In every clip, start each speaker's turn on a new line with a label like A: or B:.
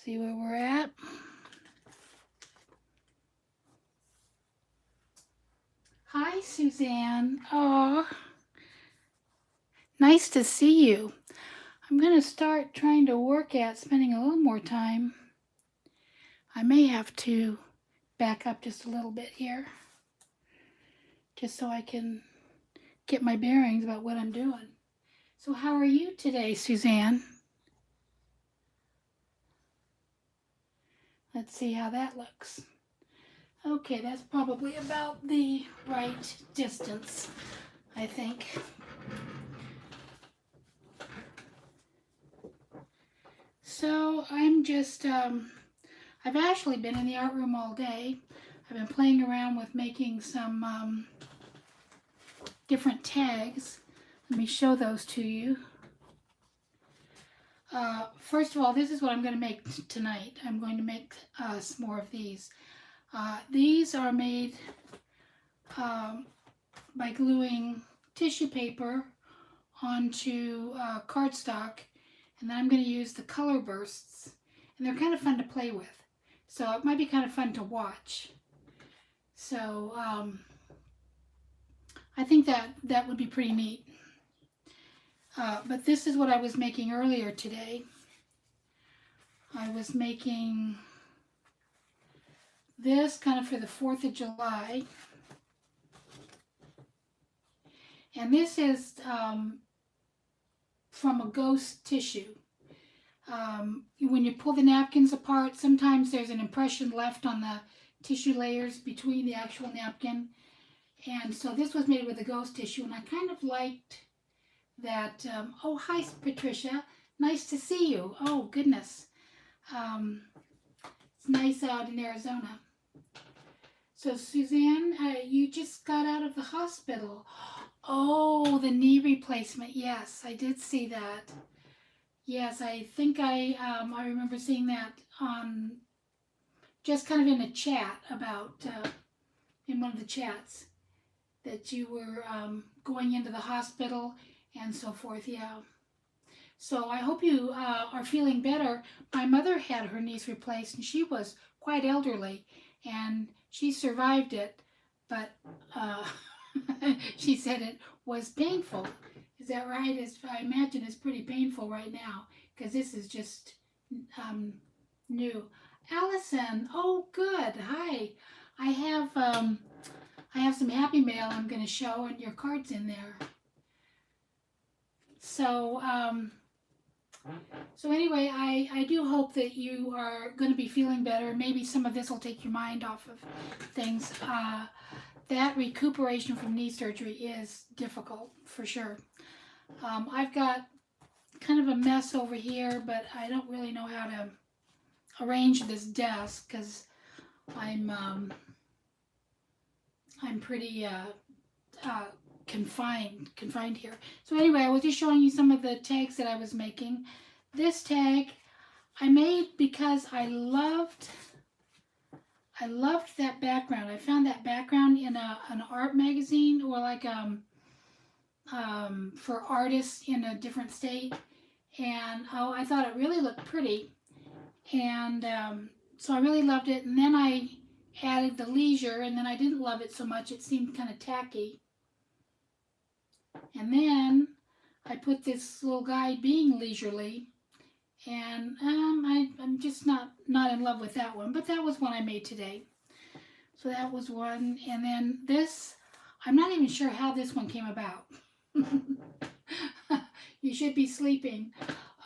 A: See where we're at. Hi, Suzanne. Oh, nice to see you. I'm going to start trying to work at spending a little more time. I may have to back up just a little bit here, just so I can get my bearings about what I'm doing. So how are you today, Suzanne? Let's see how that looks. Okay, that's probably about the right distance, I think. So I'm just, I've actually been in the art room all day. I've been playing around with making some different tags. Let me show those to you. First of all, this is what I'm going to make tonight. I'm going to make some more of these. These are made by gluing tissue paper onto cardstock, and then I'm going to use the color bursts, and they're kind of fun to play with. So it might be kind of fun to watch. So I think that would be pretty neat. But this is what I was making earlier today. I was making this kind of for the 4th of July. And this is from a ghost tissue. When you pull the napkins apart, sometimes there's an impression left on the tissue layers between the actual napkin. And so this was made with a ghost tissue, and I kind of liked that. Oh, hi, Patricia. Nice to see you. Oh, goodness. It's nice out in Arizona. So, Suzanne, you just got out of the hospital. Oh, the knee replacement. Yes, I did see that. Yes, I think I remember seeing that on just kind of in a chat about in one of the chats that you were going into the hospital and so forth. Yeah. So I hope you are feeling better. My mother had her knees replaced, and she was quite elderly, and she survived it, but she said it was painful. Is that right? I imagine it's pretty painful right now, because this is just new. Allison, oh good, hi. I have some happy mail I'm going to show, and your card's in there. So anyway, I do hope that you are going to be feeling better. Maybe some of this will take your mind off of things. That recuperation from knee surgery is difficult, for sure. I've got kind of a mess over here, but I don't really know how to arrange this desk because I'm pretty confined here. So anyway, I was just showing you some of the tags that I was making. This tag I made because I loved that background. I found that background in an art magazine, or like for artists in a different state, and oh, I thought it really looked pretty, and so I really loved it. And then I added the leisure, and then I didn't love it so much. It seemed kind of tacky. And then I put this little guy being leisurely, and I'm just not in love with that one. But that was one I made today. So that was one. And then this, I'm not even sure how this one came about. You should be sleeping.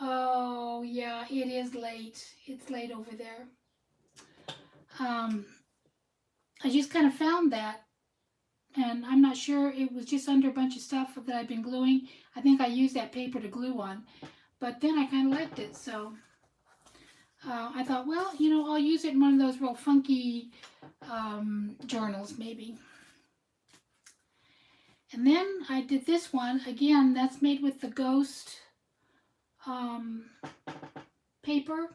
A: Oh, yeah, it is late. It's late over there. I just kind of found that, and I'm not sure, it was just under a bunch of stuff that I've been gluing. I think I used that paper to glue on, but then I kind of liked it, so I thought, well, I'll use it in one of those real funky journals, maybe. And then I did this one, again, that's made with the ghost paper.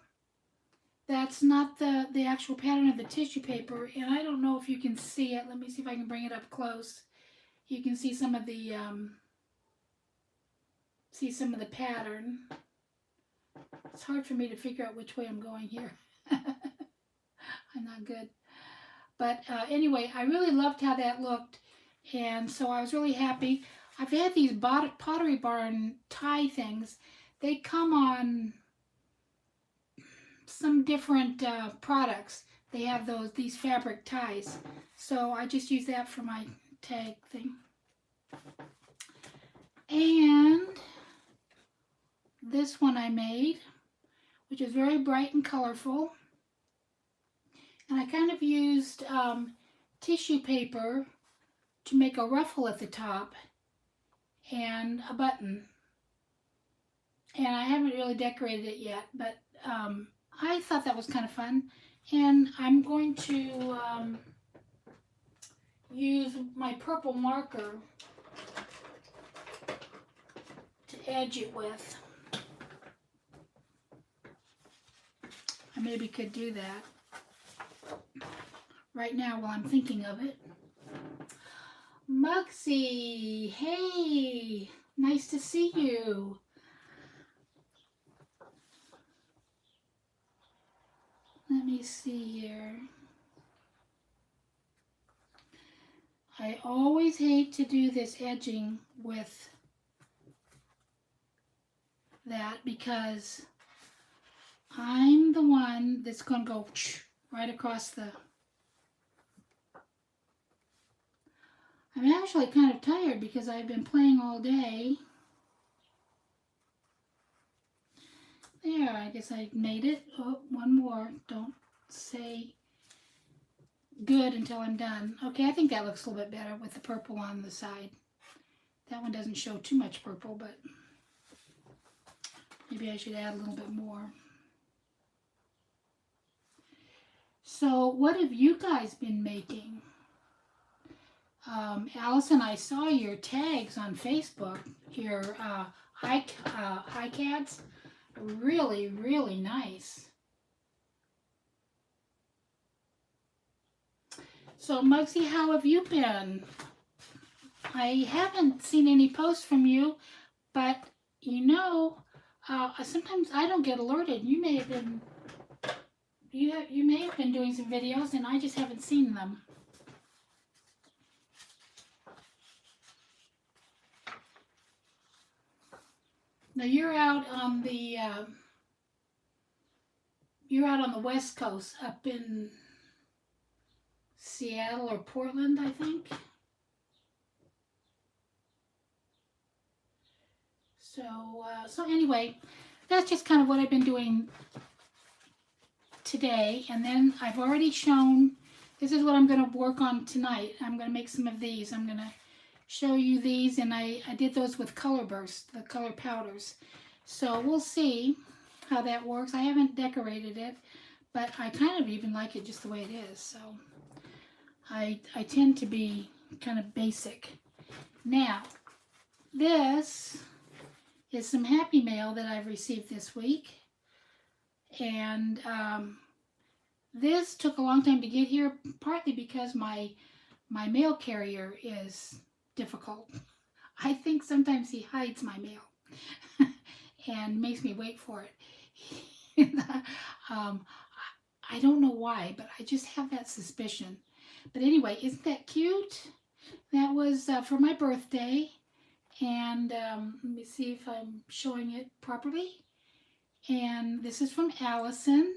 A: That's not the actual pattern of the tissue paper, and I don't know if you can see it. Let me see if I can bring it up close. You can see some of the pattern. It's hard for me to figure out which way I'm going here. I'm not good. But anyway, I really loved how that looked. And so I was really happy. I've had these Pottery Barn tie things. They come on some different products. They have these fabric ties. So I just use that for my tag thing. And this one I made, which is very bright and colorful. And I kind of used tissue paper to make a ruffle at the top and a button. And I haven't really decorated it yet, but I thought that was kind of fun. And I'm going to use my purple marker to edge it with. I maybe could do that right now while I'm thinking of it. Mugsy, hey, nice to see you. Let me see here. I always hate to do this edging with that because I'm the one that's going to go right across the... I'm actually kind of tired because I've been playing all day. There, I guess I made it. Oh, one more. Don't say good until I'm done. Okay, I think that looks a little bit better with the purple on the side. That one doesn't show too much purple, but maybe I should add a little bit more. So what have you guys been making? Allison, I saw your tags on Facebook, your iCads. Really, really nice. So Mugsy, how have you been? I haven't seen any posts from you, but you know, sometimes I don't get alerted. You may have been, you may have been doing some videos and I just haven't seen them. Now you're out on the West Coast, up in Seattle or Portland, I think. So anyway, that's just kind of what I've been doing today. And then I've already shown, this is what I'm going to work on tonight. I'm going to make some of these. I'm going to show you these, and I did those with color bursts, the color powders. So we'll see how that works. I haven't decorated it, but I kind of even like it just the way it is. So I tend to be kind of basic. Now, this is some Happy Mail that I've received this week. And this took a long time to get here, partly because my mail carrier is difficult. I think sometimes he hides my mail and makes me wait for it. I don't know why, but I just have that suspicion. But anyway, isn't that cute? That was for my birthday. And let me see if I'm showing it properly. And this is from Allison.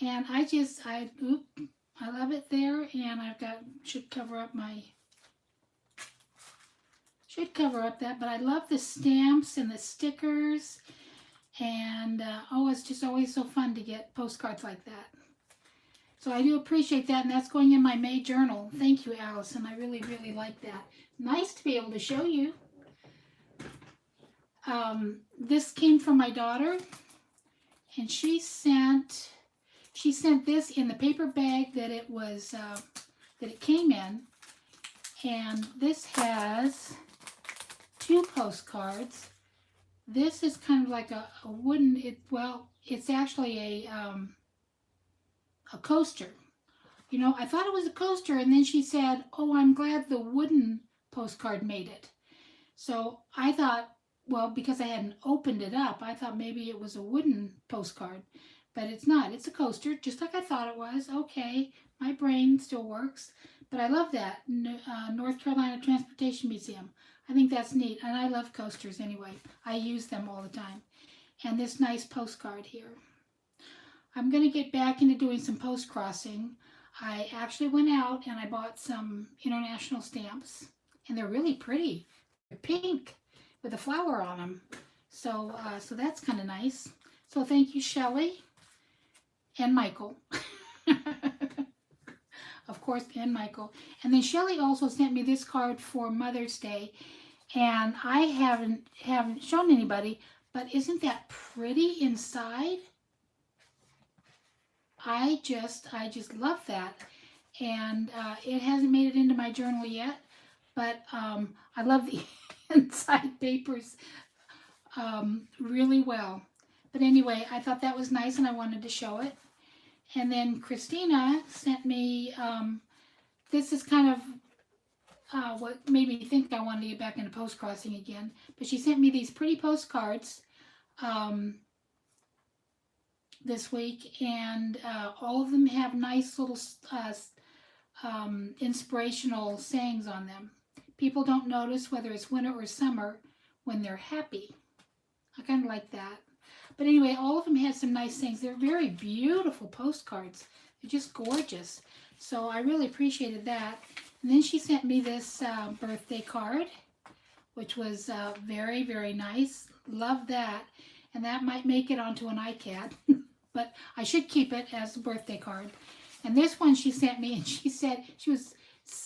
A: And I love it there. And I've got, should cover up that, but I love the stamps and the stickers, and oh, it's just always so fun to get postcards like that. So I do appreciate that, and that's going in my May journal. Thank you, Allison. I really, really like that. Nice to be able to show you. This came from my daughter, and she sent this in the paper bag that it was that it came in, and this has 2 postcards. This is kind of like a wooden, it's actually a coaster. You know, I thought it was a coaster, and then she said, oh, I'm glad the wooden postcard made it. So I thought well, because I hadn't opened it up, I thought maybe it was a wooden postcard, but it's not. It's a coaster, just like I thought it was. Okay, my brain still works, but I love that. North Carolina Transportation Museum. I think that's neat, and I love coasters anyway. I use them all the time. And this nice postcard here. I'm going to get back into doing some post crossing. I actually went out and I bought some international stamps, and they're really pretty. They're pink with a flower on them. So that's kind of nice. So thank you, Shelley and Michael. Of course, and Michael. And then Shelley also sent me this card for Mother's Day, and I haven't shown anybody, but isn't that pretty inside? I just love that, and it hasn't made it into my journal yet, but I love the inside papers really well. But anyway, I thought that was nice, and I wanted to show it. And then Christina sent me. This is kind of what made me think I wanted to get back into post crossing again. But she sent me these pretty postcards. This week, and all of them have nice little inspirational sayings on them. People don't notice whether it's winter or summer when they're happy. I kind of like that. But anyway, all of them had some nice things. They're very beautiful postcards. They're just gorgeous. So I really appreciated that. And then she sent me this birthday card, which was very, very nice. Love that. And that might make it onto an iCat. But I should keep it as a birthday card. And this one she sent me, and she said she was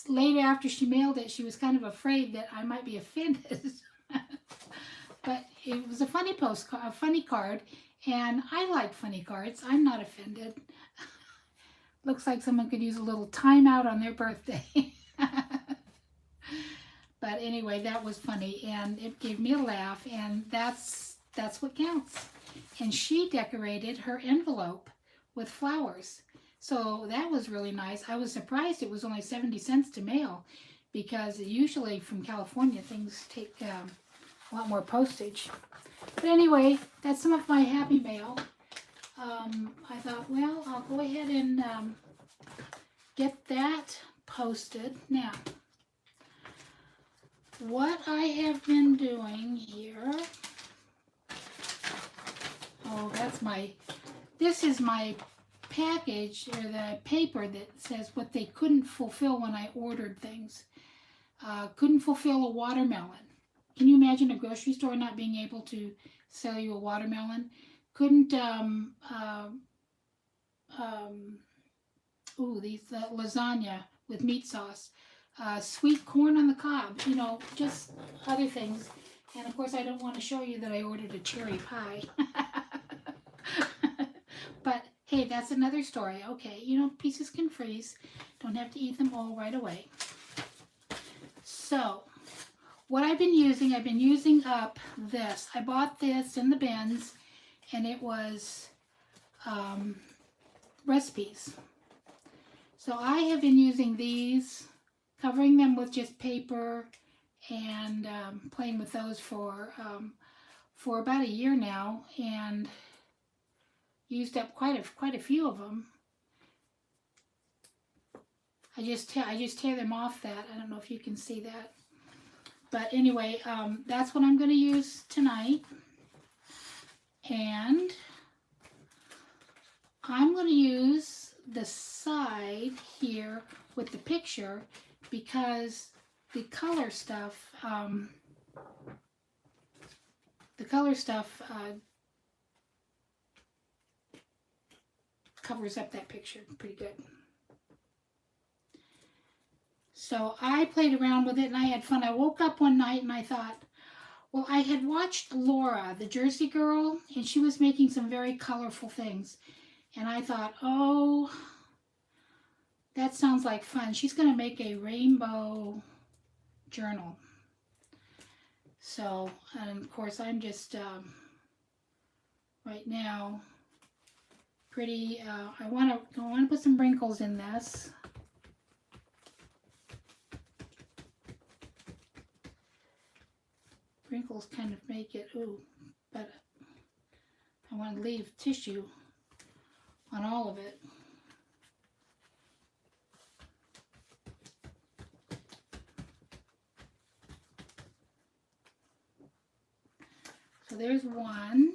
A: later after she mailed it, she was kind of afraid that I might be offended. But it was a funny a funny card, and I like funny cards. I'm not offended. Looks like someone could use a little timeout on their birthday. But anyway, that was funny, and it gave me a laugh, and that's what counts. And she decorated her envelope with flowers. So that was really nice. I was surprised it was only 70 cents to mail, because usually from California things take a lot more postage. But anyway, that's some of my happy mail. I thought, well, I'll go ahead and get that posted. Now, what I have been doing here, this is my package, or the paper that says what they couldn't fulfill when I ordered things. Couldn't fulfill a watermelon. Can you imagine a grocery store not being able to sell you a watermelon? Couldn't, lasagna with meat sauce. Sweet corn on the cob, just other things. And of course, I don't want to show you that I ordered a cherry pie. But hey, that's another story. Okay, pieces can freeze. Don't have to eat them all right away. So, what I've been using up this. I bought this in the bins, and it was recipes. So I have been using these, covering them with just paper, and playing with those for about a year now, and used up quite a few of them. I just tear them off that. I don't know if you can see that. But anyway, that's what I'm going to use tonight. And I'm going to use the side here with the picture, because the color stuff covers up that picture pretty good. So I played around with it, and I had fun. I woke up one night and I thought, well, I had watched Laura, the Jersey girl, and she was making some very colorful things. And I thought, oh, that sounds like fun. She's going to make a rainbow journal. So, and of course, I'm just, right now, pretty, I want to put some wrinkles in this. wrinkles kind of make it, ooh, but I want to leave tissue on all of it. So there's one.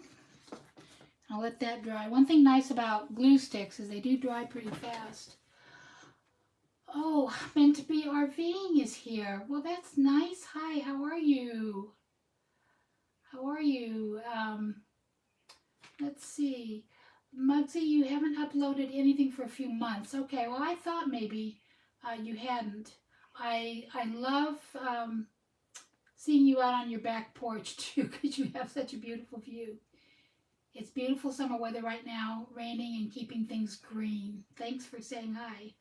A: I'll let that dry. One thing nice about glue sticks is they do dry pretty fast. Oh, meant to be RVing is here. Well, that's nice. Hi, how are you? How are you? Let's see. Muggsy, you haven't uploaded anything for a few months. Okay, well, I thought maybe you hadn't. I love seeing you out on your back porch, too, because you have such a beautiful view. It's beautiful summer weather right now, raining and keeping things green. Thanks for saying hi.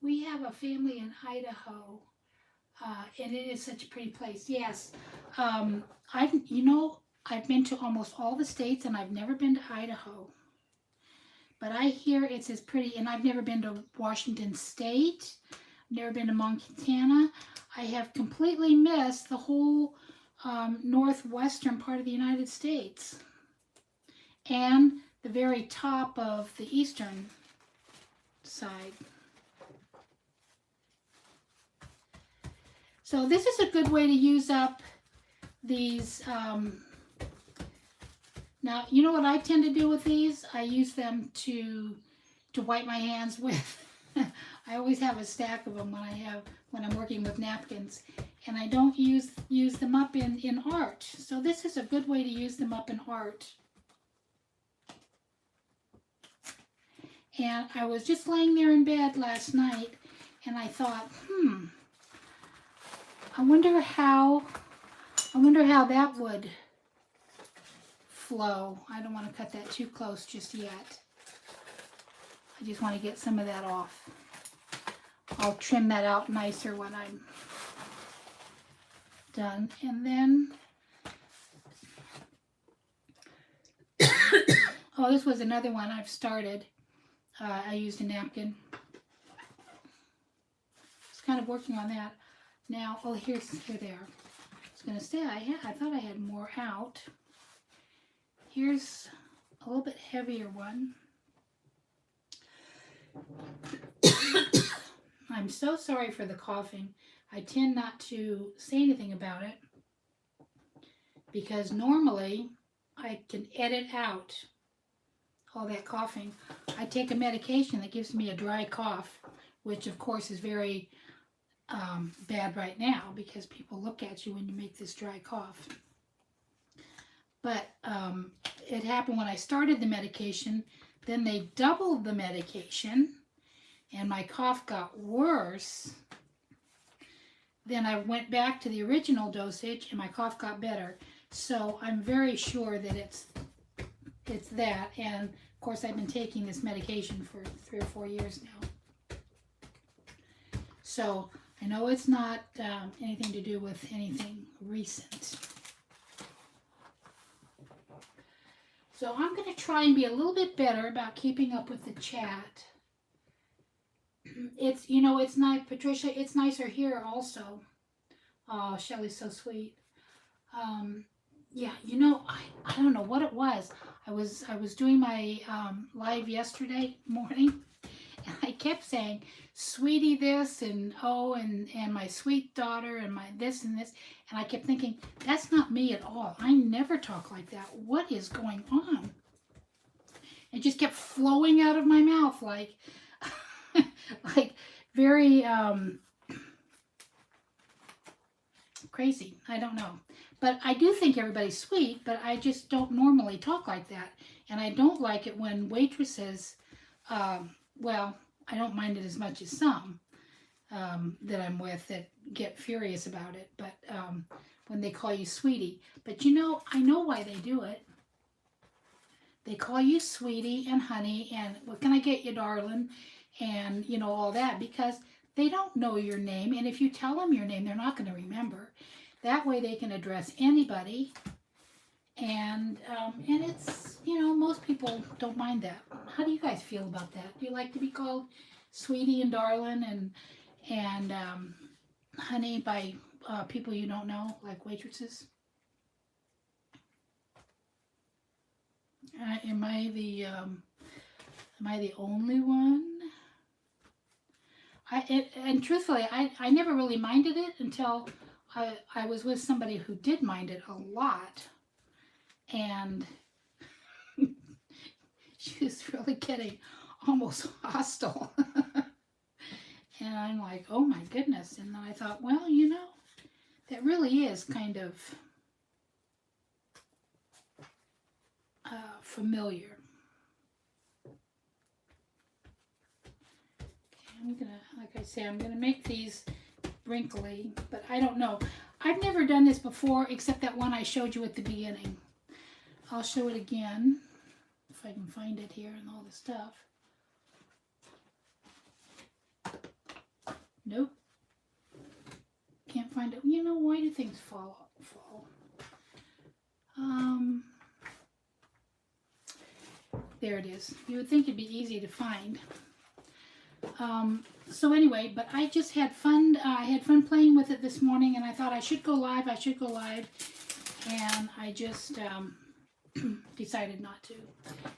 A: We have a family in Idaho, and it is such a pretty place. Yes, I've been to almost all the states, and I've never been to Idaho. But I hear it's as pretty, and I've never been to Washington State, never been to Montana. I have completely missed the whole northwestern part of the United States and the very top of the eastern side. So this is a good way to use up these. Now, you know what I tend to do with these? I use them to wipe my hands with. I always have a stack of them when I'm working with napkins, and I don't use them up in art. So this is a good way to use them up in art. And I was just laying there in bed last night, and I thought, I wonder how that would flow. I don't want to cut that too close just yet. I just want to get some of that off. I'll trim that out nicer when I'm done. And then, oh, this was another one I've started. I used a napkin. Just kind of working on that. Now, oh, here they are. I was going to say, I thought I had more out. Here's a little bit heavier one. I'm so sorry for the coughing. I tend not to say anything about it because normally I can edit out all that coughing. I take a medication that gives me a dry cough, which of course is very bad right now because people look at you when you make this dry cough. But it happened when I started the medication. Then they doubled the medication and my cough got worse. Then I went back to the original dosage and my cough got better. So I'm very sure that it's that. And of course I've been taking this medication for 3 or 4 years now. So I know it's not anything to do with anything recent. So I'm going to try and be a little bit better about keeping up with the chat. It's nice, Patricia, it's nicer here also. Oh, Shelly's so sweet. Yeah, I don't know what it was. I was doing my live yesterday morning, and I kept saying, sweetie this, and oh, and my sweet daughter, and my this and this, and I kept thinking, that's not me at all. I never talk like that. What is going on? It just kept flowing out of my mouth like very crazy. I don't know. But I do think everybody's sweet, but I just don't normally talk like that. And I don't like it when waitresses, well, I don't mind it as much as some that I'm with that get furious about it. But when they call you sweetie. But I know why they do it. They call you sweetie and honey and what can I get you, darling? And, all that because they don't know your name. And if you tell them your name, they're not going to remember. That way they can address anybody. And it's, most people don't mind that. How do you guys feel about that? Do you like to be called sweetie and darling and honey by people you don't know, like waitresses. Am I the only one? And truthfully, I never really minded it until I was with somebody who did mind it a lot, and she was really getting almost hostile. And I'm like, oh my goodness. And then I thought, well, you know, that really is kind of familiar. I'm gonna, like I say, I'm gonna make these wrinkly, but I don't know. I've never done this before except that one I showed you at the beginning. I'll show it again if I can find it here and all the stuff. Nope. Can't find it. You know, why do things fall? There it is. You would think it'd be easy to find. So anyway, but I just had fun. I had fun playing with it this morning, and I thought I should go live. And I just decided not to,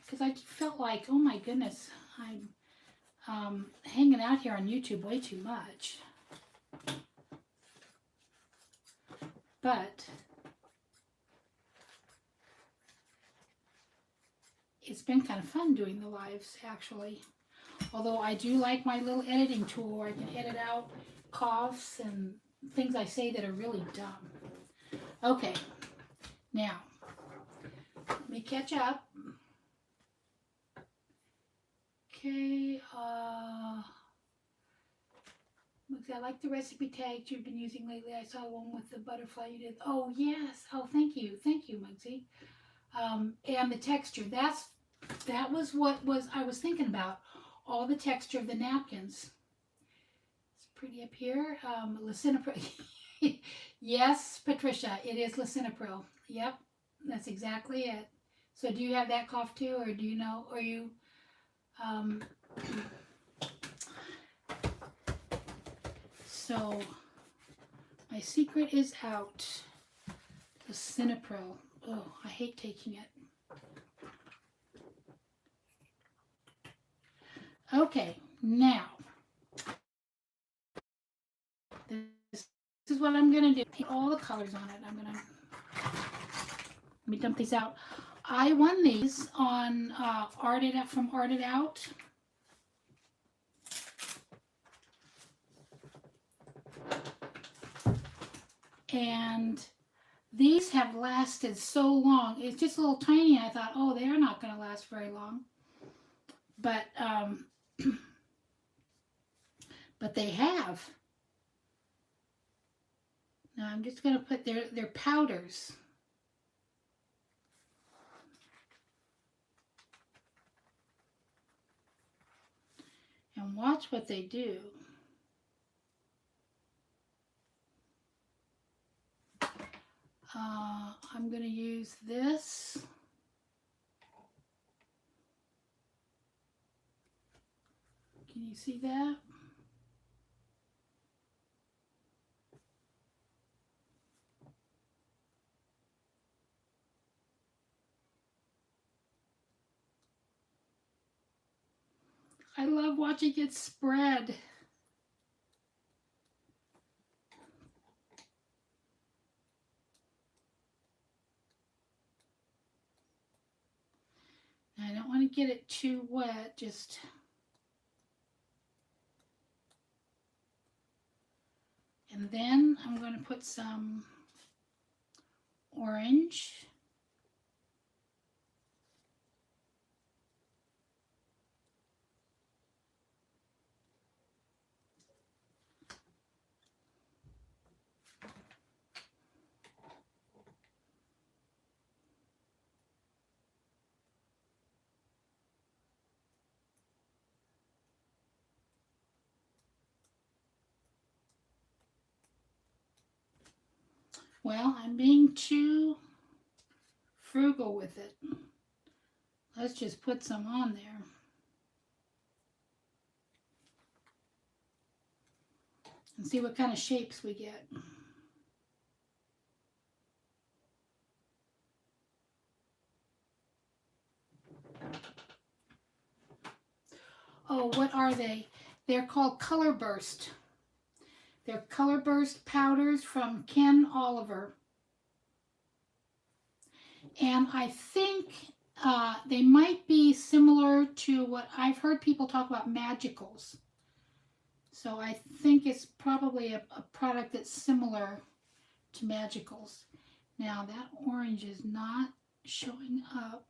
A: because I felt like, oh my goodness, I'm hanging out here on YouTube way too much. But it's been kind of fun doing the lives, actually. Although I do like my little editing tool where I can edit out coughs and things I say that are really dumb. Okay, now, let me catch up. Okay, I like the recipe tags you've been using lately. I saw one with the butterfly you did. Oh, yes. Oh, thank you, Muggsy. And the texture, that was what I was thinking about. All the texture of the napkins. It's pretty up here. Lisinopril. Yes, Patricia, it is lisinopril. Yep, that's exactly it. So do you have that cough too, or do you know, or you, so my secret is out. Lisinopril. Oh, I hate taking it. Okay, now, this is what I'm going to do. All the colors on it. Let me dump these out. I won these on from Art It Out. And these have lasted so long. It's just a little tiny. I thought, oh, they're not going to last very long. But but they have. Now I'm just going to put their powders. And watch what they do. I'm going to use this. Can you see that? I love watching it spread. I don't want to get it too wet, just and then I'm going to put some orange. Well, I'm being too frugal with it. Let's just put some on there. And see what kind of shapes we get. what are they? They're called Color Burst. They're Color Burst powders from Ken Oliver. And I think they might be similar to what I've heard people talk about, Magicals. So I think it's probably a product that's similar to Magicals. Now that orange is not showing up.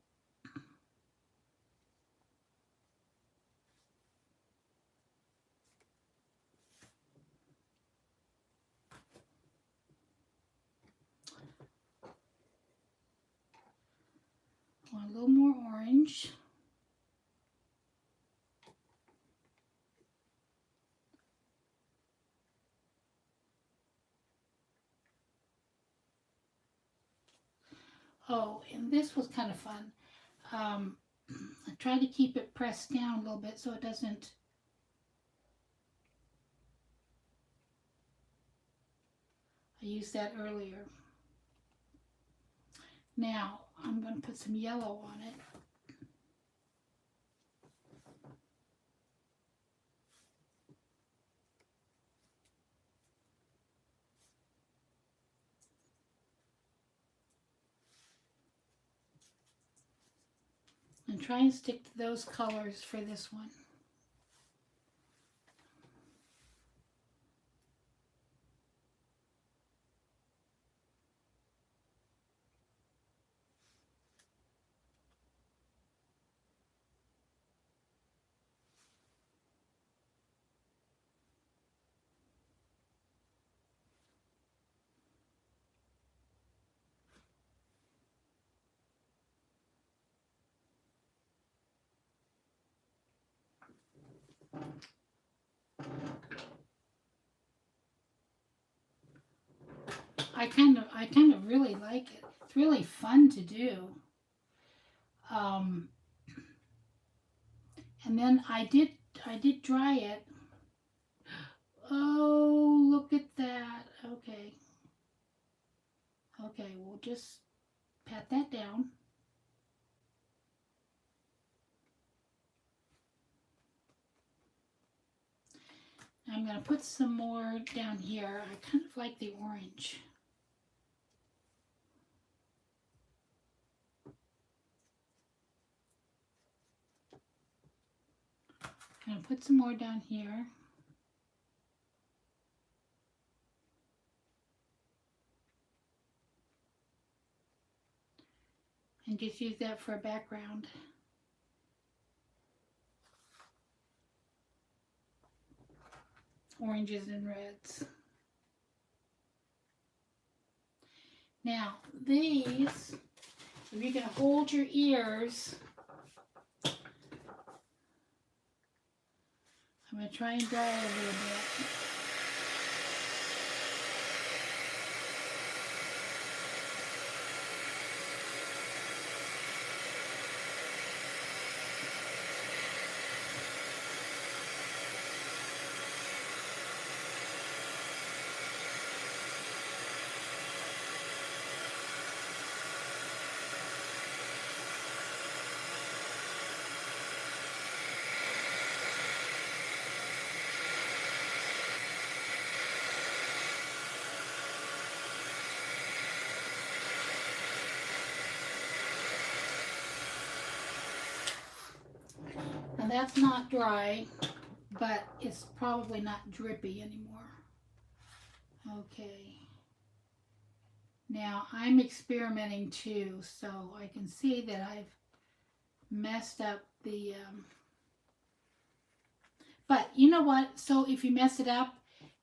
A: Want a little more orange. Oh, and this was kind of fun. I tried to keep it pressed down a little bit so it doesn't. I used that earlier. Now I'm going to put some yellow on it. And try and stick to those colors for this one. I kind of really like it. It's really fun to do. Um, and then I did dry it. Oh, look at that. Okay. Okay, we'll just pat that down. I'm going to put some more down here. I kind of like the orange. I'm going to put some more down here. And just use that for a background. Oranges and reds. Now, these, if you can hold your ears, I'm going to try and dry it a little bit. Now that's not dry, but it's probably not drippy anymore. Okay. Now I'm experimenting too, so I can see that I've messed up the, but you know what? So if you mess it up,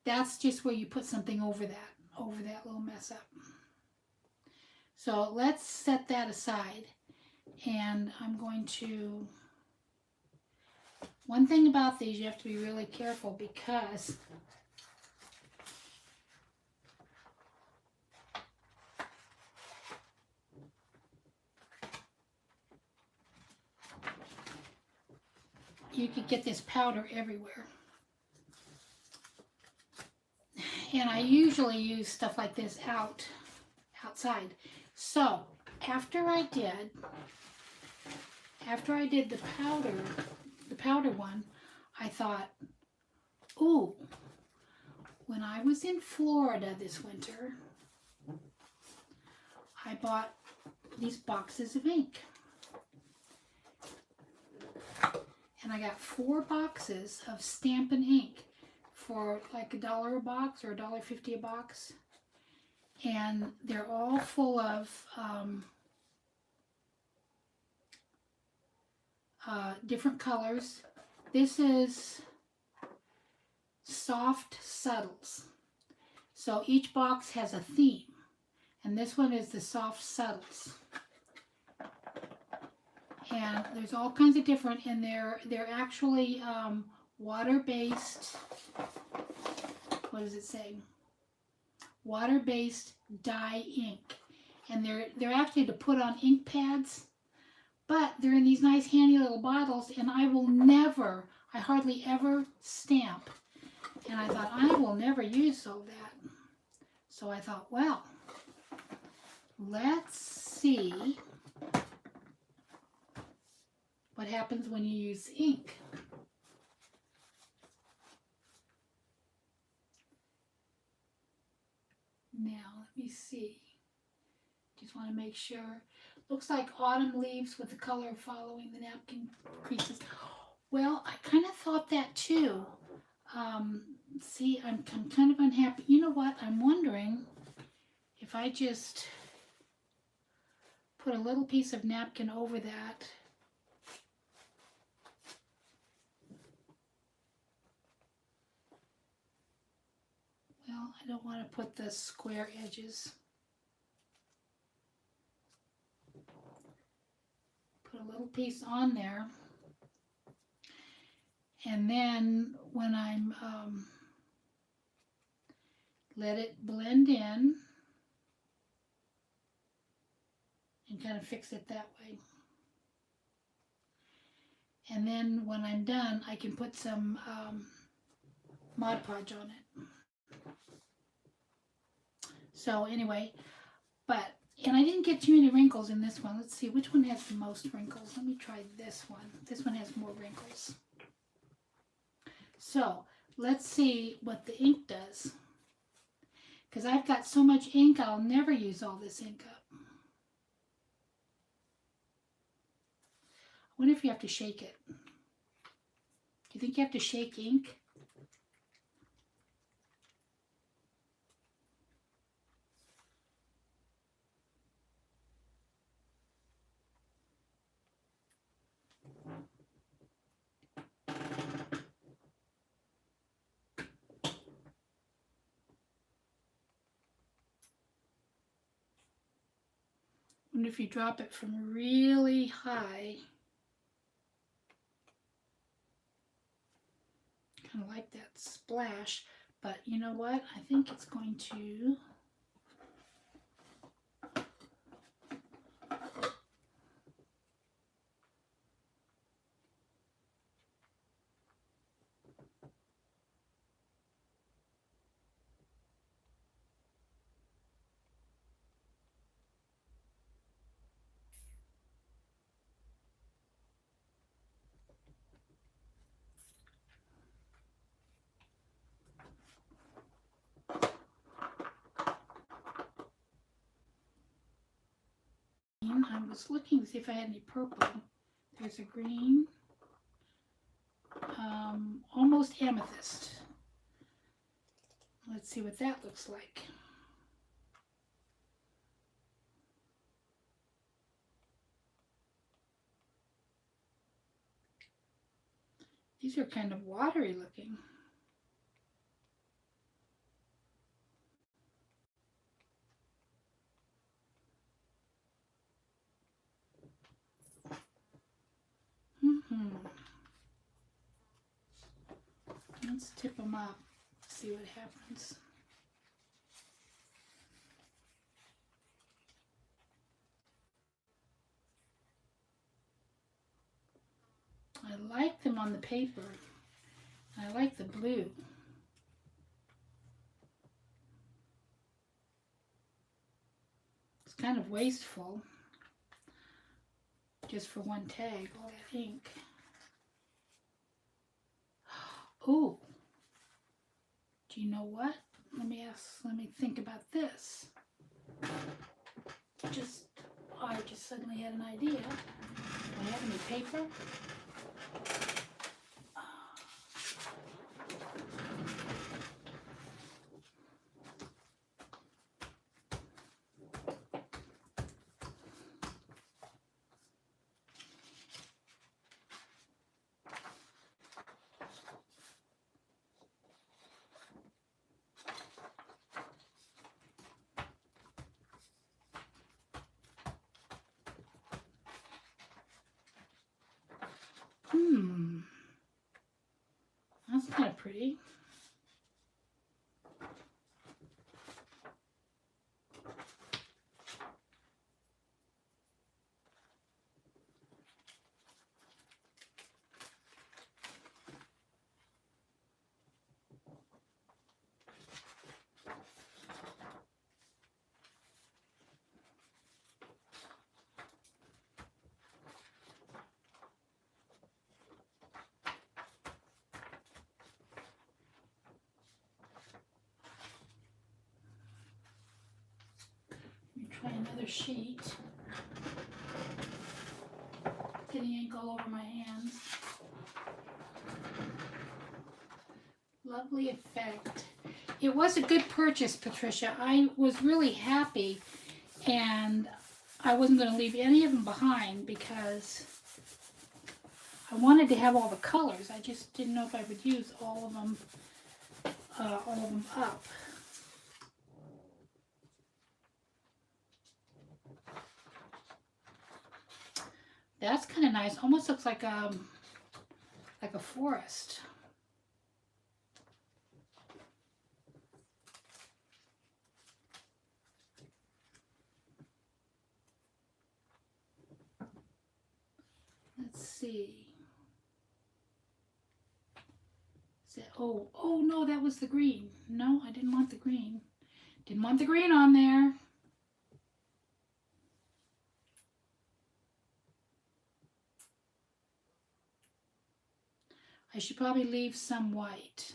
A: that's just where you put something over that little mess up. So let's set that aside. And I'm going to, one thing about these, you have to be really careful because you could get this powder everywhere. And I usually use stuff like this outside. So after I did the powder one, I thought, ooh, when I was in Florida this winter, I bought these boxes of ink. And I got 4 boxes of Stampin' Ink for like $1 a box or $1.50 a box. And they're all full of different colors. This is Soft Subtles. So each box has a theme. And this one is the Soft Subtles. And there's all kinds of different, and they're actually water-based, what does it say? Water-based dye ink. And they're actually to put on ink pads, but they're in these nice handy little bottles, and I hardly ever stamp. And I thought, I will never use all that. So I thought, well, let's see what happens when you use ink. Now, let me see. Just want to make sure. Looks like autumn leaves with the color following the napkin creases. Well, I kind of thought that too. See, I'm kind of unhappy. You know what? I'm wondering if I just put a little piece of napkin over that. Well, I don't want to put the square edges. Put a little piece on there. And then when I'm, let it blend in and kind of fix it that way. And then when I'm done, I can put some Mod Podge on it. So anyway, and I didn't get too many wrinkles in this one. Let's see, which one has the most wrinkles? Let me try this one. This one has more wrinkles. So let's see what the ink does. Because I've got so much ink, I'll never use all this ink up. I wonder if you have to shake it. Do you think you have to shake ink? I wonder if you drop it from really high. Kind of like that splash, but you know what? I think it's going to I was looking to see if I had any purple. There's a green, almost amethyst. Let's see what that looks like. These are kind of watery looking. Let's tip them up, see what happens. I like them on the paper. I like the blue. It's kind of wasteful, just for one tag, all that ink. Ooh. Do you know what? Let me think about this. I just suddenly had an idea. Do I have any paper? That's kind of pretty. Try another sheet. Getting ink all over my hands. Lovely effect. It was a good purchase, Patricia. I was really happy, and I wasn't going to leave any of them behind because I wanted to have all the colors. I just didn't know if I would use all of them up. That's kind of nice. Almost looks like a forest. Let's see. Oh no, that was the green. No, I didn't want the green. Didn't want the green on there. I should probably leave some white.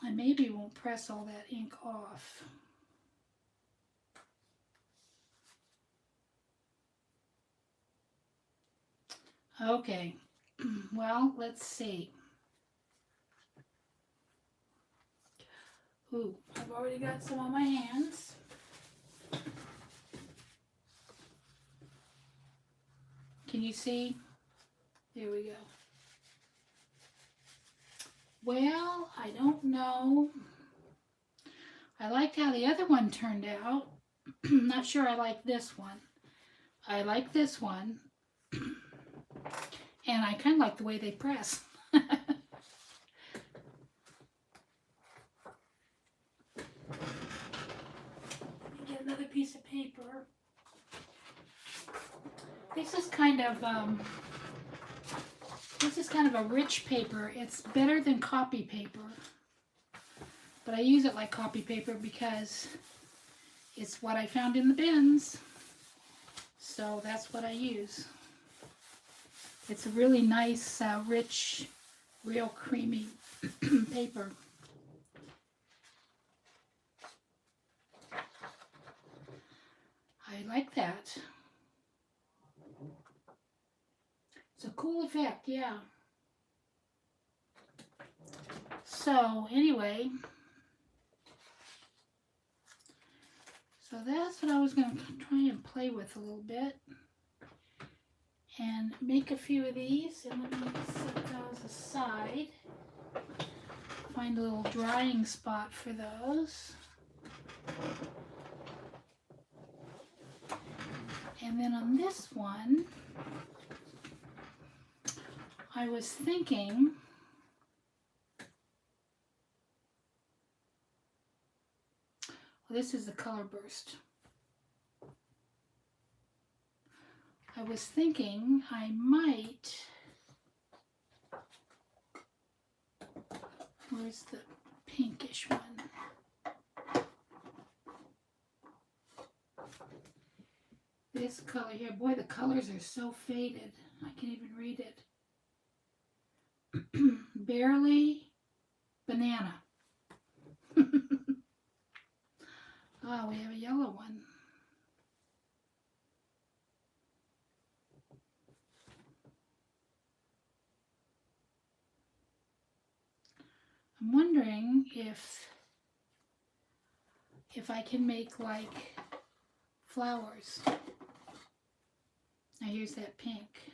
A: I maybe won't press all that ink off. Okay, well, let's see. Ooh, I've already got some on my hands. Can you see? There we go. Well, I don't know. I liked how the other one turned out. Not sure I like this one. I like this one. And I kind of like the way they press. Get another piece of paper. This is kind of a rich paper. It's better than copy paper. But I use it like copy paper because it's what I found in the bins. So that's what I use. It's a really nice, rich, real creamy paper. I like that. It's a cool effect, yeah. So anyway, so that's what I was going to try and play with a little bit. And make a few of these, and let me set those aside. Find a little drying spot for those. And then on this one, I was thinking well, this is the color burst. I was thinking I might, where's the pinkish one? This color here, boy, the colors are so faded. I can't even read it. Barely banana. Oh, we have a yellow one. I'm wondering if I can make like flowers. Now here's that pink.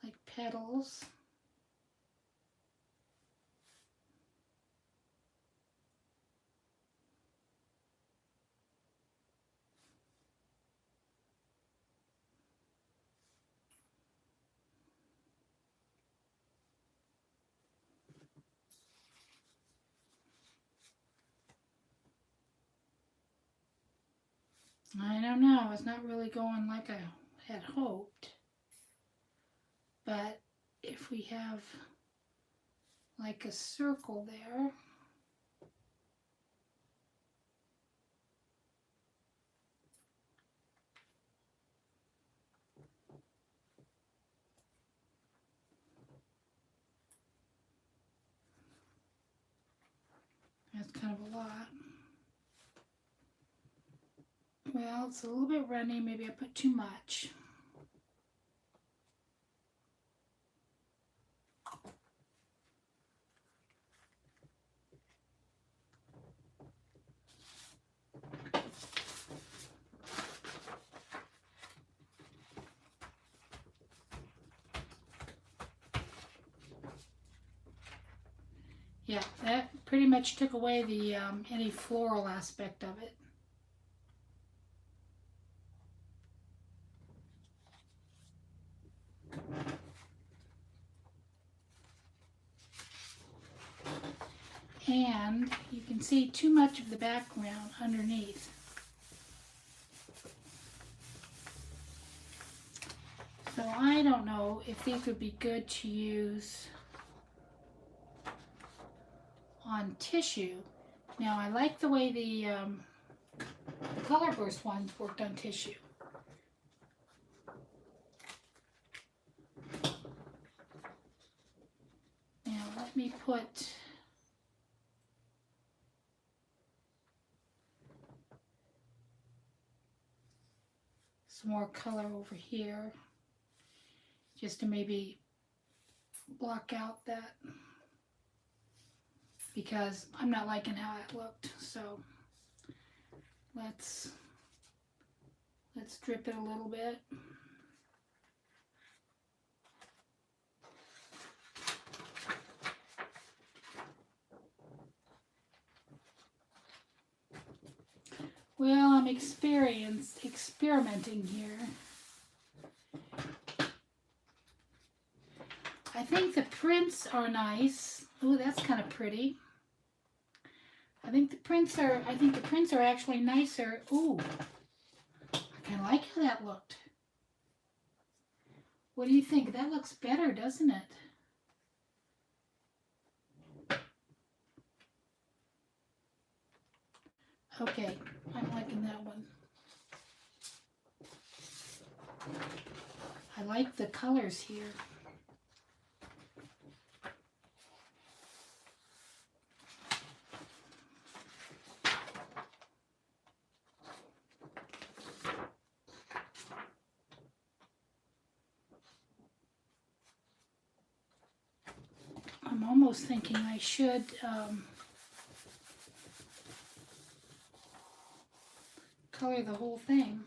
A: Like petals. I don't know, it's not really going like I had hoped. But if we have like a circle there, that's kind of a lot. Well, it's a little bit runny, maybe I put too much. Yeah, that pretty much took away the any floral aspect of it. And you can see too much of the background underneath. So I don't know if these would be good to use on tissue. Now I like the way the color burst ones worked on tissue. Now let me put some more color over here just to maybe block out that, because I'm not liking how it looked. So let's drip it a little bit. Well, I'm experimenting here. I think the prints are nice. Oh, that's kind of pretty. I think the prints are actually nicer. Ooh, I kind of like how that looked. What do you think? That looks better, doesn't it? Okay, I'm liking that one. I like the colors here. I'm almost thinking I should color the whole thing.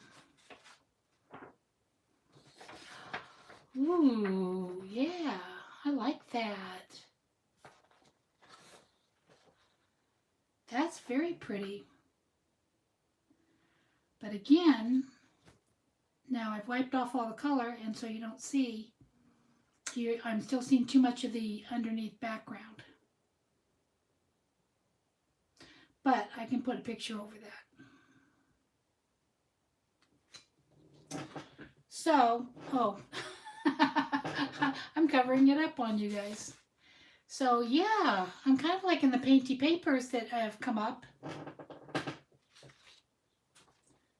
A: Ooh, yeah, I like that. That's very pretty. But again, now I've wiped off all the color, and so you don't see, I'm still seeing too much of the underneath background. but I can put a picture over that. So, oh, I'm covering it up on you guys. So yeah, I'm kind of liking the painty papers that have come up.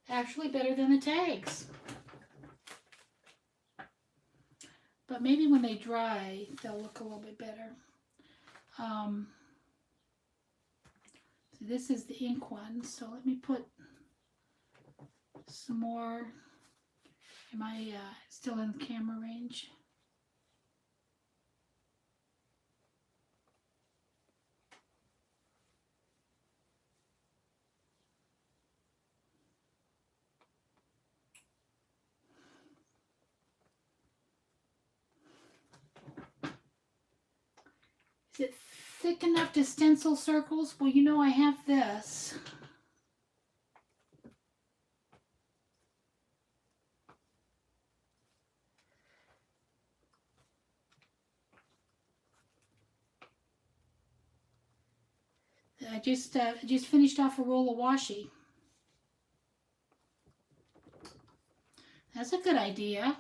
A: Actually better than the tags. But maybe when they dry, they'll look a little bit better. So this is the ink one, so let me put some more. Am I still in the camera range? Is it thick enough to stencil circles? Well, you know I have this. I just finished off a roll of washi. That's a good idea.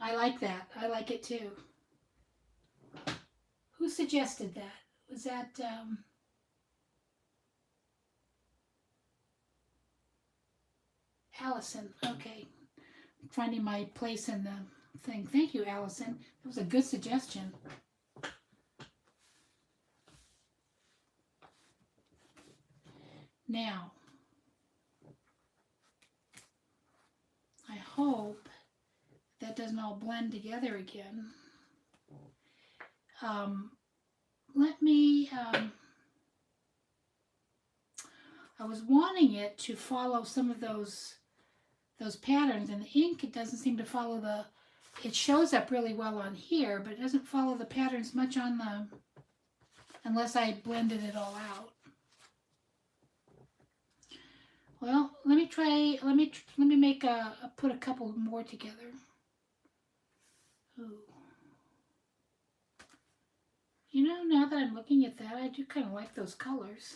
A: I like that. I like it too. Who suggested that? Was that Allison? Okay. Finding my place in the thing. Thank you, Allison. That was a good suggestion. Now, I hope that doesn't all blend together again. Let me, I was wanting it to follow some of those patterns, and the ink, it doesn't seem to follow the, it shows up really well on here, but it doesn't follow the patterns much on the, unless I blended it all out. Well, let me try, let me make put a couple more together. Ooh. You know, now that I'm looking at that, I do kind of like those colors.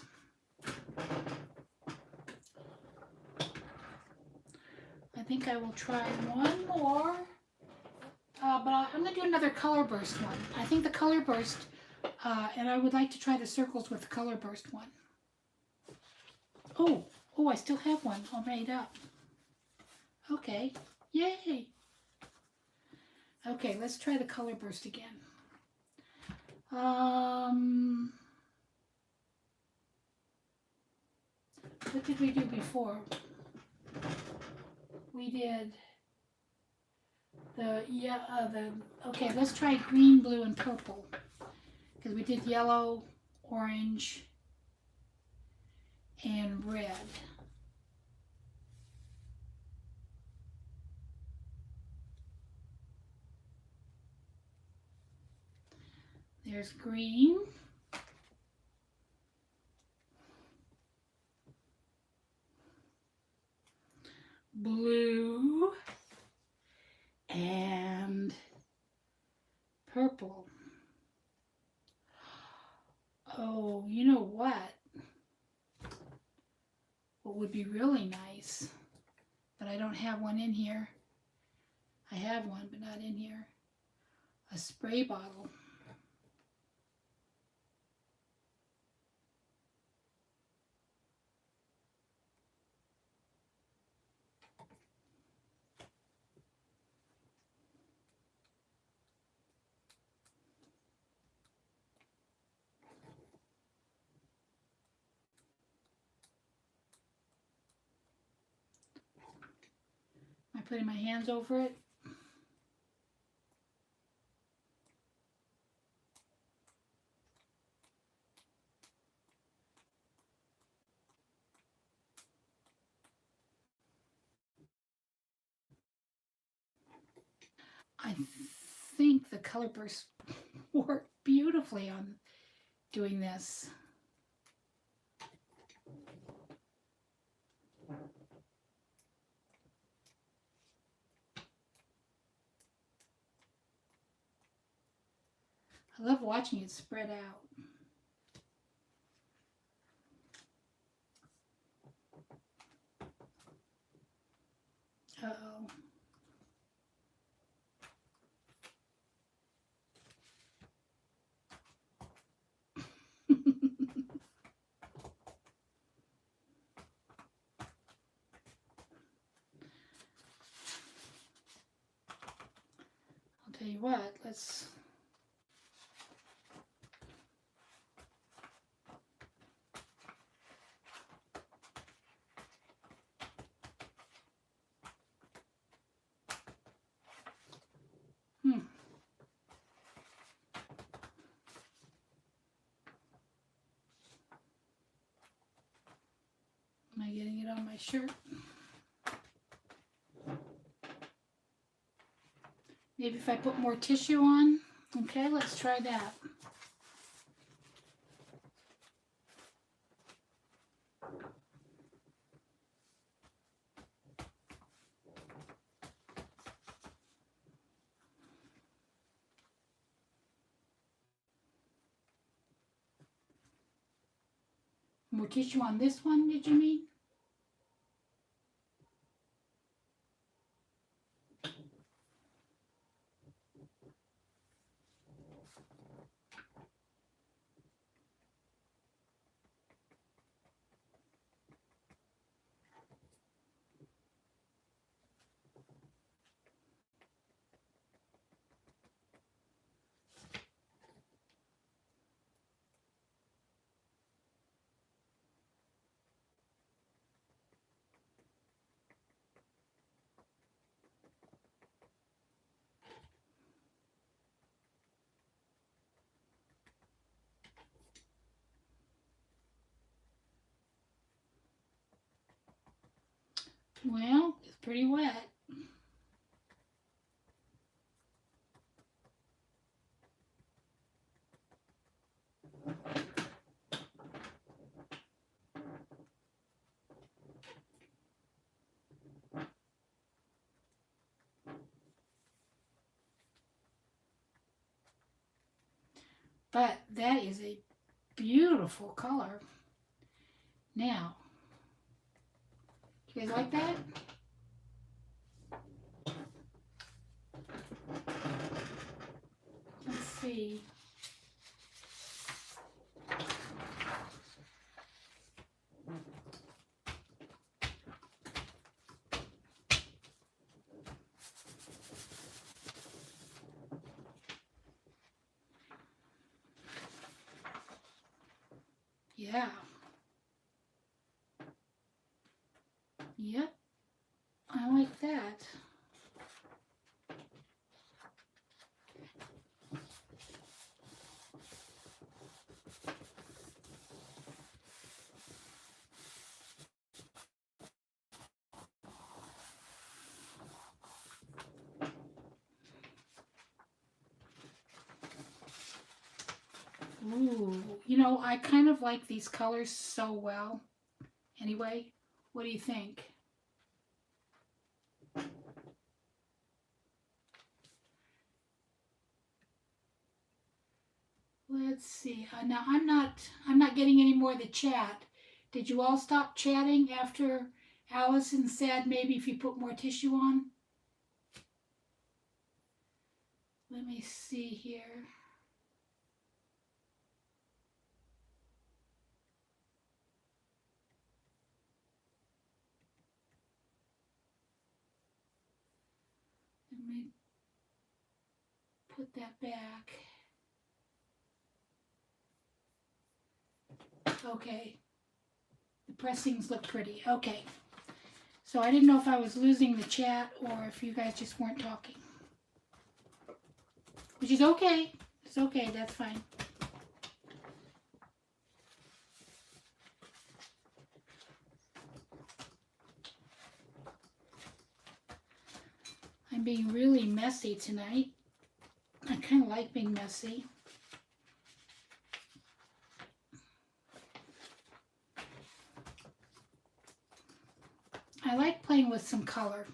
A: I think I will try one more, but I'm going to do another color burst one. I think the color burst, and I would like to try the circles with the color burst one. Oh, I still have one all made up. Okay, yay. Okay, let's try the color burst again. What did we do before? We did okay, let's try green, blue, and purple. Because we did yellow, orange, and red. There's green. Blue. And purple. Oh, you know what? What would be really nice, but I don't have one in here. I have one, but not in here. A spray bottle. Am I putting my hands over it? I think the color burst worked beautifully on doing this. I love watching it spread out. Uh-oh. I'll tell you what, let's... Am I getting it on my shirt? Maybe if I put more tissue on. Okay, let's try that. More tissue on this one, did you mean? Well, it's pretty wet. But that is a beautiful color. Now, do you guys like that? Let's see. Yeah. Yep. I like that. Ooh, you know, I kind of like these colors so well. Anyway, what do you think? Let's see. Now I'm not getting any more of the chat. Did you all stop chatting after Allison said maybe if you put more tissue on? Let me see here. Let me put that back. Okay. The pressings look pretty. Okay. So I didn't know if I was losing the chat or if you guys just weren't talking. Which is okay. It's okay. That's fine. I'm being really messy tonight. I kind of like being messy. I like playing with some color.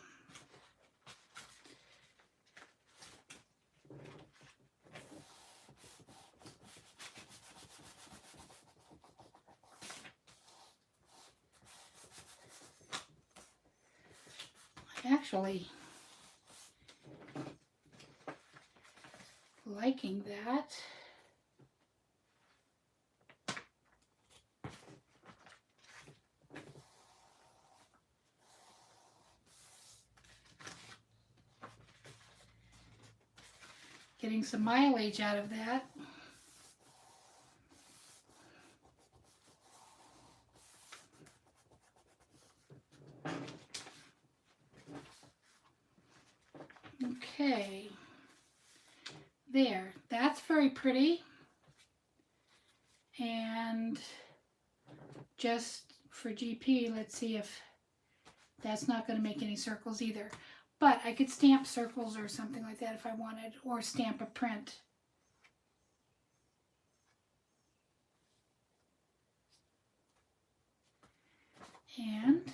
A: actually liking that. Getting some mileage out of that. Okay, there, that's very pretty. And just for GP, let's see if that's not going to make any circles either. But I could stamp circles or something like that if I wanted, or stamp a print. And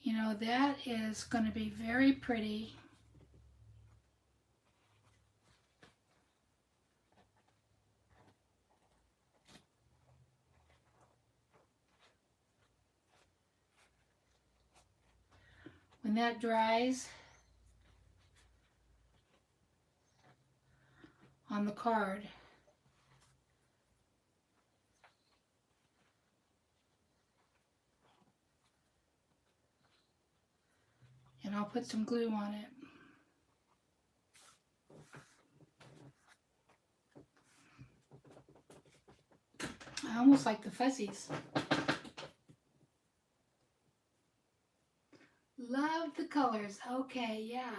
A: you know, that is going to be very pretty. When that dries on the card, and I'll put some glue on it. I almost like the fuzzies. Love the colors. Okay, yeah.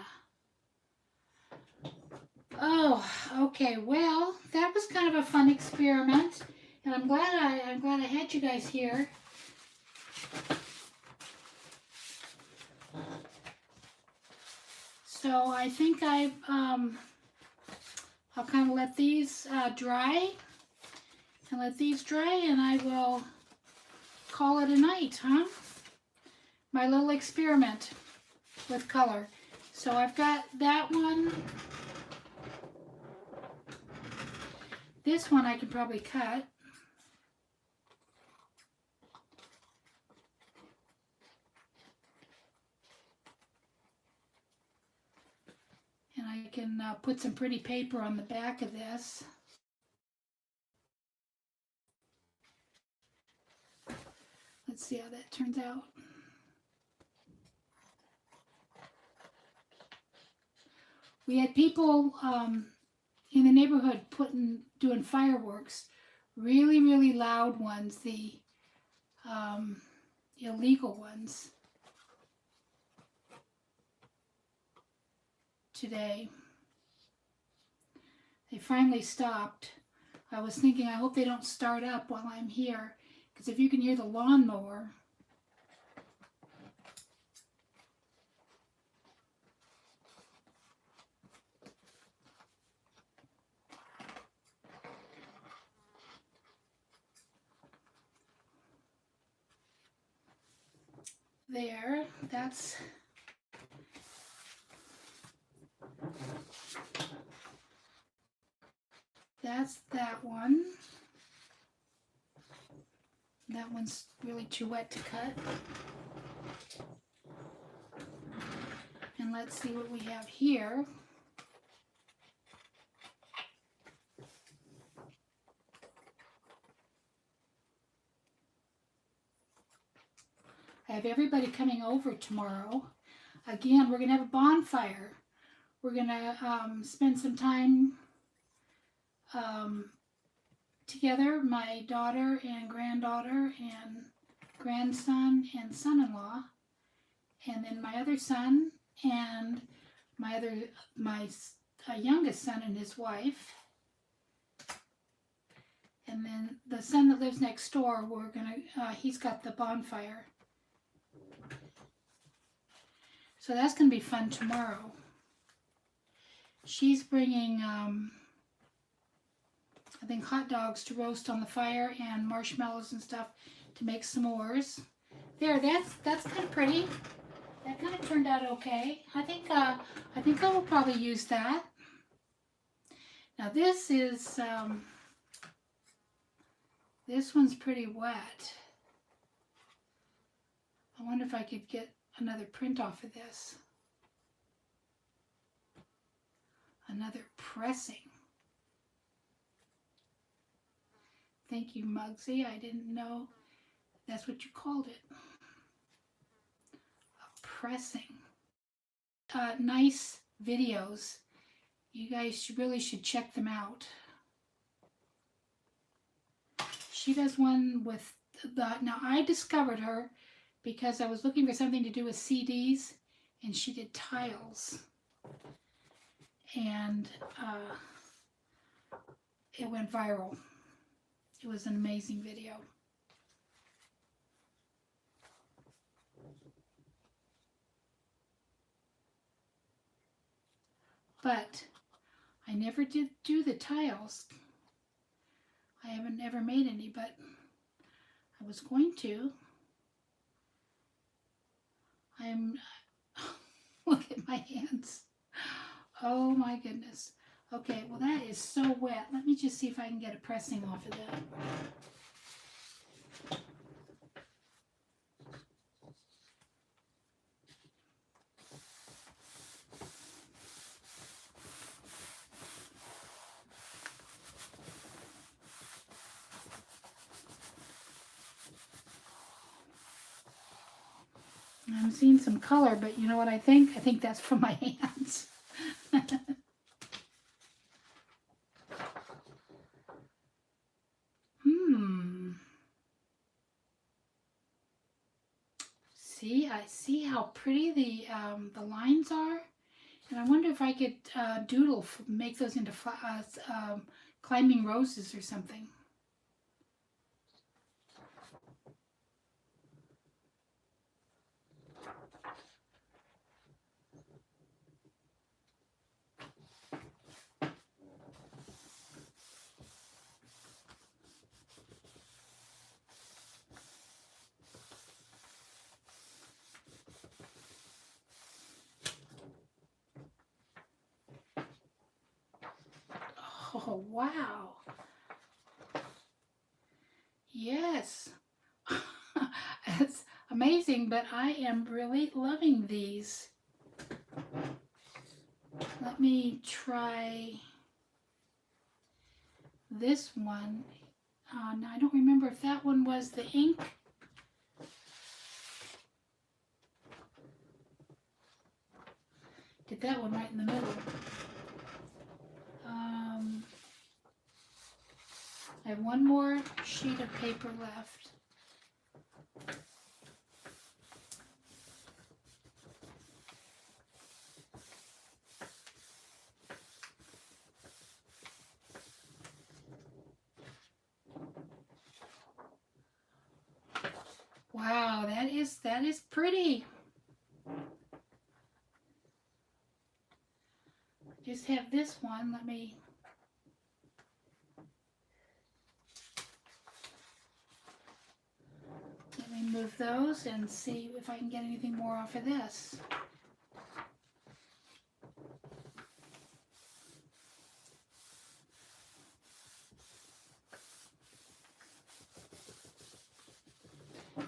A: Oh, okay. Well, that was kind of a fun experiment, and I'm glad I had you guys here. So I think I'll kind of let these dry, and let these dry, and I will call it a night, huh? My little experiment with color. So I've got that one. This one I can probably cut. And I can put some pretty paper on the back of this. Let's see how that turns out. We had people in the neighborhood doing fireworks, really, really loud ones, the illegal ones today. They finally stopped. I was thinking, I hope they don't start up while I'm here, because if you can hear the lawnmower. There, that's that one. That one's really too wet to cut. And let's see what we have here. I have everybody coming over tomorrow. Again, we're going to have a bonfire. We're going to spend some time together, my daughter and granddaughter and grandson and son-in-law, and then my other son and my youngest son and his wife, and then the son that lives next door, he's got the bonfire. So that's going to be fun tomorrow. She's bringing, I think, hot dogs to roast on the fire and marshmallows and stuff to make s'mores. There, that's kind of pretty. That kind of turned out okay. I think I will probably use that. Now this one's pretty wet. I wonder if I could get another print off of this. Another pressing. Thank you, Muggsy. I didn't know that's what you called it. A pressing. Nice videos. You guys really should check them out. She does one with now I discovered her because I was looking for something to do with CDs, and she did tiles. And it went viral. It was an amazing video. But I never did do the tiles. I haven't ever made any, but I was going to. Look at my hands. Oh my goodness. Okay, well that is so wet. Let me just see if I can get a pressing off of that. I'm seeing some color, but you know what I think? I think that's from my hands. See, I see how pretty the lines are, and I wonder if I could make those into climbing roses or something. Oh, wow. Yes. It's amazing, but I am really loving these. Let me try this one. Now I don't remember if that one was the ink. Did that one right in the middle. I have one more sheet of paper left. Wow, that is pretty. Just have this one. Let me move those and see if I can get anything more off of this.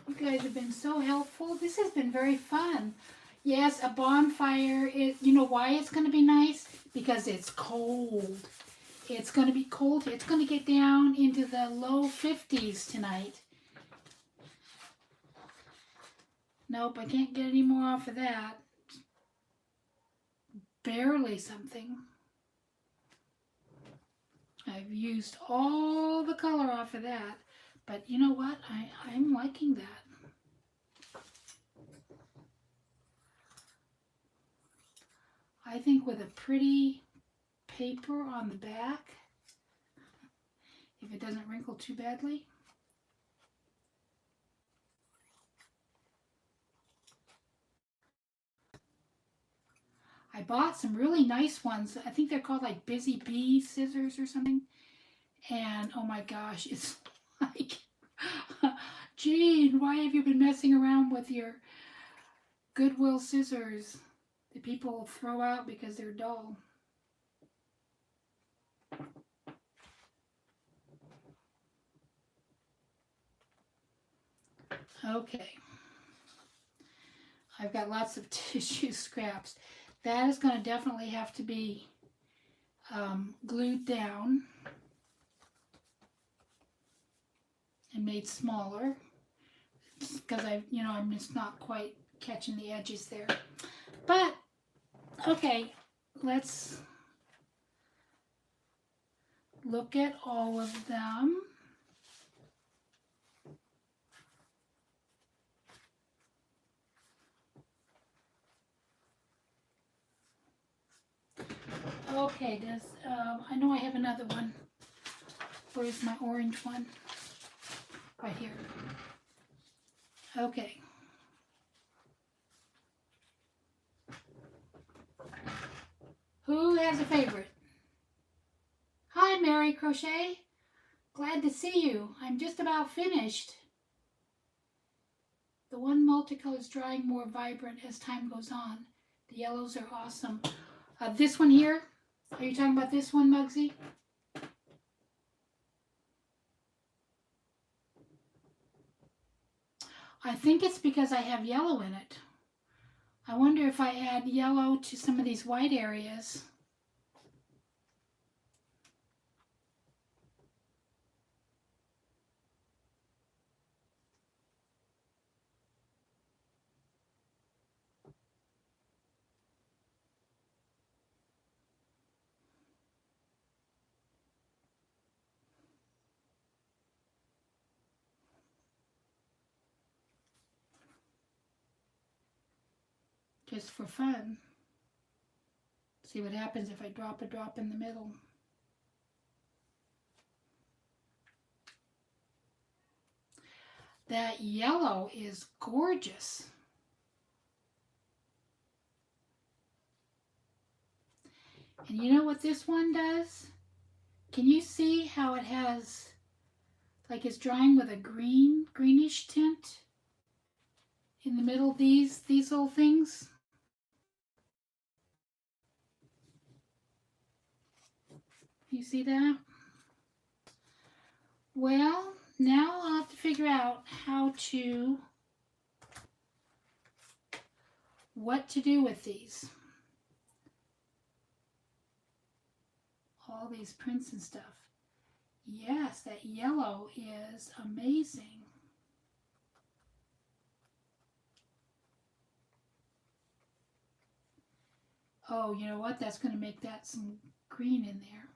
A: You guys have been so helpful. This has been very fun. Yes, a bonfire. You know why it's going to be nice? Because it's cold. It's going to be cold. It's going to get down into the low 50s tonight. Nope, I can't get any more off of that. Barely something. I've used all the color off of that. But you know what? I'm liking that. I think with a pretty paper on the back, if it doesn't wrinkle too badly. I bought some really nice ones. I think they're called like Busy Bee scissors or something. And oh my gosh, it's like, Jeanne, why have you been messing around with your Goodwill scissors that people throw out because they're dull. Okay. I've got lots of tissue scraps. That is going to definitely have to be glued down and made smaller because I'm just not quite catching the edges there. But okay, let's look at all of them. Okay, I know I have another one. Where's my orange one? Right here. Okay. Who has a favorite? Hi, Mary Crochet. Glad to see you. I'm just about finished. The one multicolor is drying more vibrant as time goes on. The yellows are awesome. This one here, are you talking about this one, Muggsy? I think it's because I have yellow in it. I wonder if I add yellow to some of these white areas. Just for fun. See what happens if I drop a drop in the middle. That yellow is gorgeous. And you know what this one does? Can you see how it has, like it's drying with a greenish tint in the middle of these little things? You see that? Well, now I'll have to figure out what to do with these. All these prints and stuff. Yes, that yellow is amazing. Oh, you know what? That's going to make that some green in there.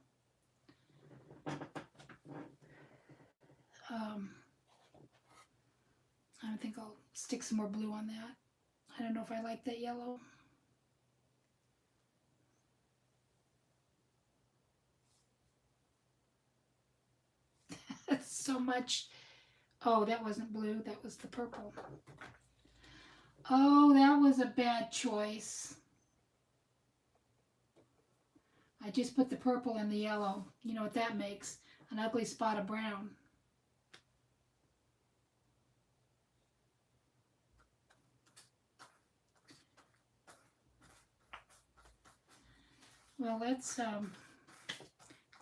A: I think I'll stick some more blue on that. I don't know if I like that yellow. So much. Oh, that wasn't blue. That was the purple. Oh, that was a bad choice. I just put the purple and the yellow. You know what that makes? An ugly spot of brown. Well, let's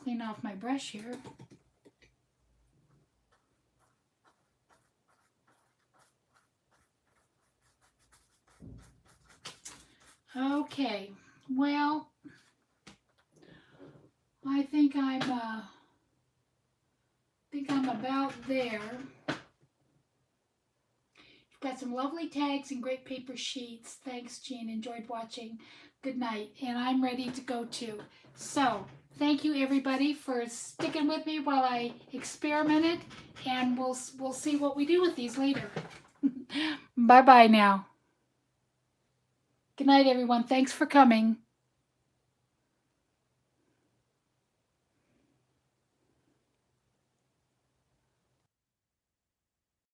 A: clean off my brush here. Okay, well, I think I'm about there. You've got some lovely tags and great paper sheets. Thanks, Jeanne. Enjoyed watching. Good night. And I'm ready to go too. So, thank you everybody for sticking with me while I experimented, and we'll see what we do with these later. Bye-bye now. Good night, everyone. Thanks for coming.